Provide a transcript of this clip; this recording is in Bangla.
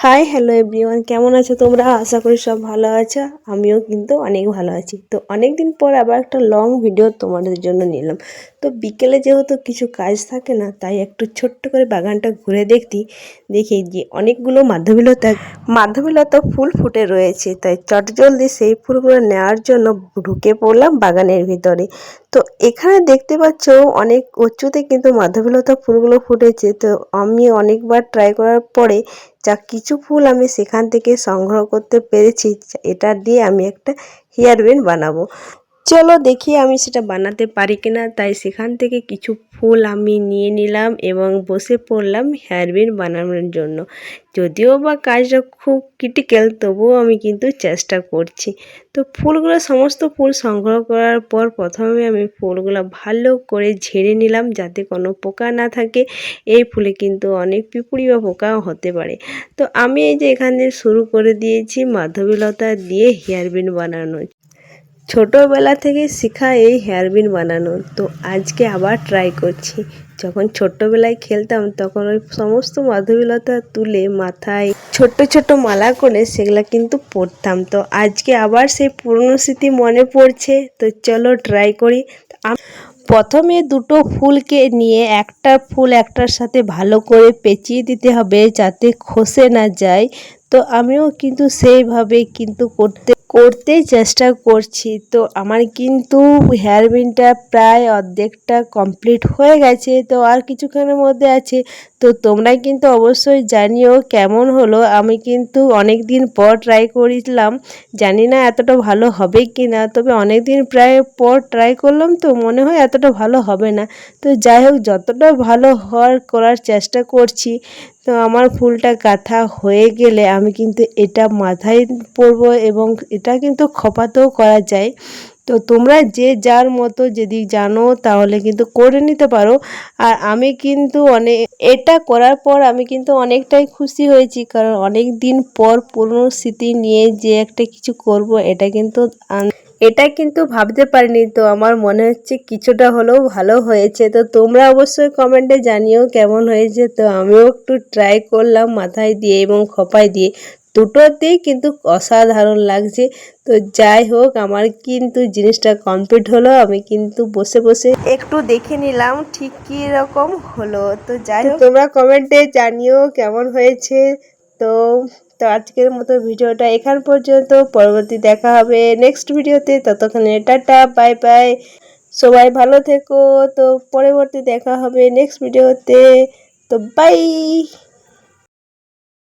হাই হ্যালো এভরিওয়ান, কেমন আছো তোমরা? আশা করি সব ভালো আছো। আমিও কিন্তু অনেক ভালো আছি। তো অনেক দিন পর আবার একটা লং ভিডিও তোমাদের জন্য নিলাম। তো বিকেলে যেহেতু কিছু কাজ থাকে না, তাই একটু ছোট্ট করে বাগানটা ঘুরে দেখি যে অনেকগুলো মাধবীলতা ফুল ফুটে রয়েছে। তাই চটজলদি সেই ফুলগুলো নেওয়ার জন্য ঢুকে পড়লাম বাগানের ভিতরে। তো এখানে দেখতে পাচ্ছ অনেক উঁচুতে কিন্তু মাধবীলতা ফুলগুলো ফুটেছে। তো আমি অনেকবার ট্রাই করার পরে যা কিছু ফুল আমি সেখান থেকে সংগ্রহ করতে পেরেছি, এটা দিয়ে আমি একটা হেয়ার ব্যান্ড বানাবো। চলো দেখি আমি সেটা বানাতে পারি কিনা। তাই সেখান থেকে কিছু ফুল আমি নিয়ে নিলাম এবং বসে পড়লাম হেয়ার ব্যান্ড বানানোর জন্য। যদিও বা কাজটা খুব ক্রিটিক্যাল, তবুও আমি কিন্তু চেষ্টা করছি। তো সমস্ত ফুল সংগ্রহ করার পর প্রথমে আমি ফুলগুলো ভালো করে ঝেড়ে নিলাম, যাতে কোনো পোকা না থাকে। এই ফুলে কিন্তু অনেক পিঁপড়ি বা পোকাও হতে পারে। তো আমি এই যে এখানে শুরু করে দিয়েছি মাধবীলতা দিয়ে হেয়ার ব্যান্ড বানানো। ছোটোবেলা থেকে শেখা এই হেয়ার ব্যান্ড বানানো। তো আজকে আবার ট্রাই করছি। যখন ছোট্টবেলায় খেলতাম তখন ওই সমস্ত মাধবীলতা তুলে মাথায় ছোট্ট ছোট্ট মালা করে সেগুলা কিন্তু পরতাম। তো আজকে আবার সেই পুরনো স্মৃতি মনে পড়ছে। তো চলো ট্রাই করি। প্রথমে দুটো ফুলকে নিয়ে একটা ফুল একটার সাথে ভালো করে পেঁচিয়ে দিতে হবে, যাতে খসে না যায়। তো আমিও কিন্তু সেইভাবে কিন্তু করতেই চেষ্টা করছি। তো আমার কিন্তু হেয়ার ব্যান্ডটা প্রায় অর্ধেকটা কমপ্লিট হয়ে গেছে। তো আর কিছুক্ষণের মধ্যে আছে। তো তোমরা কিন্তু অবশ্যই জানিও কেমন হলো। আমি কিন্তু অনেক দিন পর ট্রাই করেছিলাম, জানি না এতটা ভালো হবে কি না। তবে অনেক দিন প্রায় পর ট্রাই করলাম, তো মনে হয় এতটা ভালো হবে না। তো যাই হোক, যতটা ভালো করার চেষ্টা করছি। তো আমার ফুলটা গাঁথা হয়ে গেলে আমি কিন্তু এটা মাথায় পরবো এবং এটা কিন্তু খোঁপাতেও করা যায়। তো তোমরা যে যার মতো যদি জানো তাহলে কিন্তু করে নিতে পারো। আর আমি কিন্তু এটা করার পর আমি কিন্তু অনেকটাই খুশি হয়েছি, কারণ অনেক দিন পর পুরনো স্মৃতি নিয়ে যে একটা কিছু করব, এটা কিন্তু ভাবতে পারিনি। তো আমার মনে হচ্ছে কিছুটা হলেও ভালো হয়েছে। তো তোমরা অবশ্যই কমেন্টে জানিও কেমন হয়েছে। তো আমিও একটু ট্রাই করলাম মাথায় দিয়ে এবং খোঁপায় দিয়ে, দুটোতেই কিন্তু অসাধারণ লাগছে। তো যাই হোক, আমার কিন্তু জিনিসটা কমপ্লিট হলো। আমি কিন্তু বসে বসে একটু দেখে নিলাম ঠিক কী রকম হলো। তো যাই হোক, তোমরা কমেন্টে জানিও কেমন হয়েছে। তো তো আজকের মতো ভিডিওটা এখান পর্যন্ত। পরবর্তী দেখা হবে নেক্সট ভিডিওতে। ততক্ষণে টাটা, বাই বাই, সবাই ভালো থেকো। তো পরবর্তী দেখা হবে নেক্সট ভিডিওতে। তো বাই।